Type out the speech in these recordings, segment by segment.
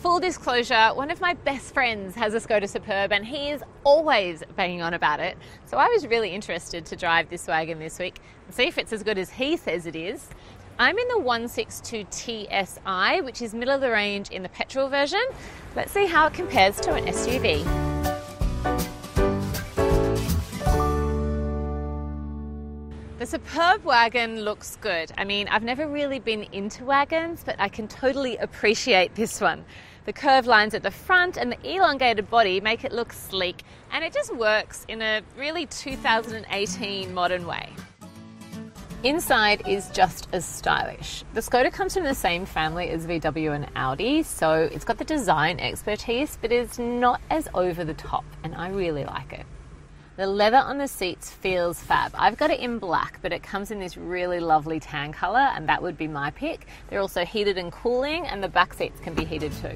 Full disclosure, one of my best friends has a Skoda Superb and he is always banging on about it. So I was really interested to drive this wagon this week and see if it's as good as he says it is. I'm in the 162TSI, which is middle of the range in the petrol version. Let's see how it compares to an SUV. The Superb wagon looks good. I mean, I've never really been into wagons, but I can totally appreciate this one. The curved lines at the front and the elongated body make it look sleek, and it just works in a really 2018 modern way. Inside is just as stylish. The Skoda comes from the same family as VW and Audi, so it's got the design expertise, but it's not as over the top, and I really like it. The leather on the seats feels fab. I've got it in black, but it comes in this really lovely tan colour, and that would be my pick. They're also heated and cooling, and the back seats can be heated too.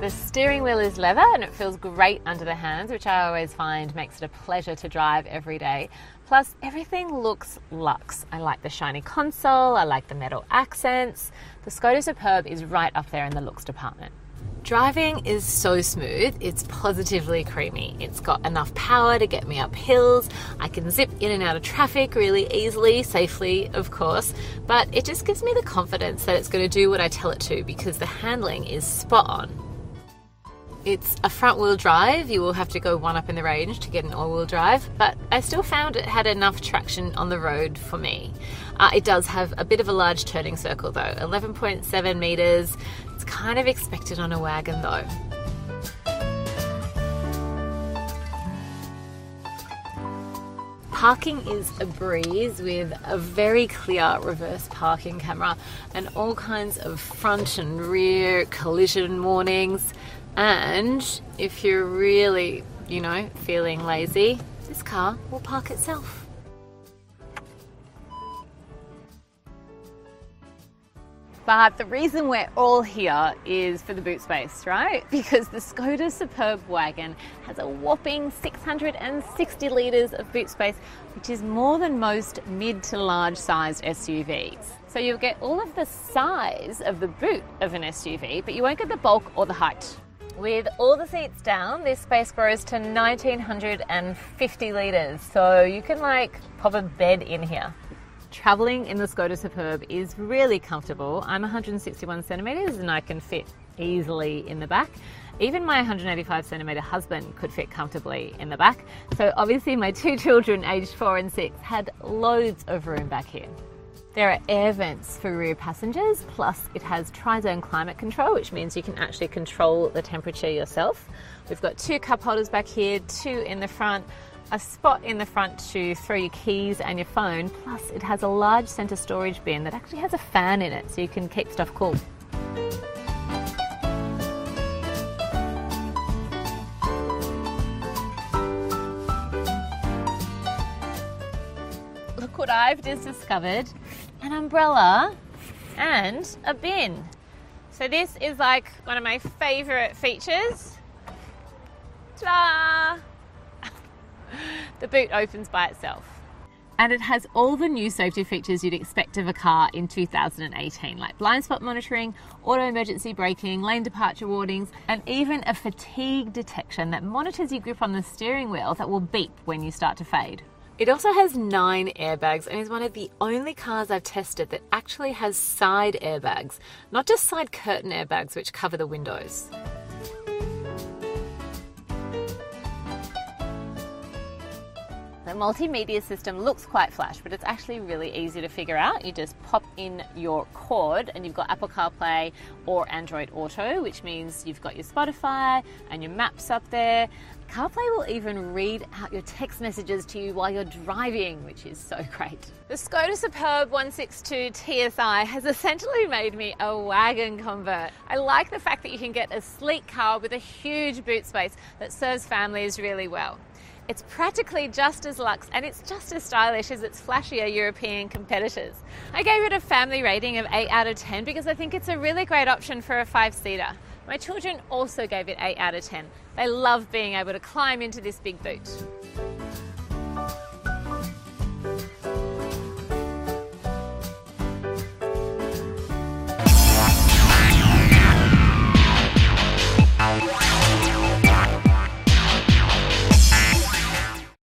The steering wheel is leather and it feels great under the hands, which I always find makes it a pleasure to drive every day. Plus, everything looks luxe. I like the shiny console, I like the metal accents. The Skoda Superb is right up there in the looks department. Driving is so smooth, it's positively creamy. It's got enough power to get me up hills. I can zip in and out of traffic really easily, safely of course, but it just gives me the confidence that it's going to do what I tell it to because the handling is spot on. It's a front wheel drive. You will have to go one up in the range to get an all wheel drive, but I still found it had enough traction on the road for me. It does have a bit of a large turning circle though, 11.7 meters. It's kind of expected on a wagon though. Parking is a breeze with a very clear reverse parking camera and all kinds of front and rear collision warnings. And if you're really, feeling lazy, this car will park itself. But the reason we're all here is for the boot space, right? Because the Skoda Superb wagon has a whopping 660 litres of boot space, which is more than most mid to large sized SUVs. So you'll get all of the size of the boot of an SUV, but you won't get the bulk or the height. With all the seats down, this space grows to 1950 litres, so you can pop a bed in here. Travelling in the Skoda Superb is really comfortable. I'm 161 centimetres and I can fit easily in the back. Even my 185 centimetre husband could fit comfortably in the back. So obviously my two children aged 4 and 6 had loads of room back here. There are air vents for rear passengers, plus it has tri-zone climate control, which means you can actually control the temperature yourself. We've got 2 cup holders back here, 2 in the front, a spot in the front to throw your keys and your phone, plus it has a large centre storage bin that actually has a fan in it so you can keep stuff cool. Look what I've just discovered, an umbrella and a bin. So this is one of my favourite features. Ta-da! The boot opens by itself. And it has all the new safety features you'd expect of a car in 2018, like blind spot monitoring, auto emergency braking, lane departure warnings, and even a fatigue detection that monitors your grip on the steering wheel that will beep when you start to fade. It also has 9 airbags and is one of the only cars I've tested that actually has side airbags, not just side curtain airbags which cover the windows. The multimedia system looks quite flash, but it's actually really easy to figure out. You just pop in your cord and you've got Apple CarPlay or Android Auto, which means you've got your Spotify and your maps up there. CarPlay will even read out your text messages to you while you're driving, which is so great. The Skoda Superb 162 TSI has essentially made me a wagon convert. I like the fact that you can get a sleek car with a huge boot space that serves families really well. It's practically just as luxe and it's just as stylish as its flashier European competitors. I gave it a family rating of 8 out of 10 because I think it's a really great option for a 5-seater. My children also gave it 8 out of 10. They love being able to climb into this big boot.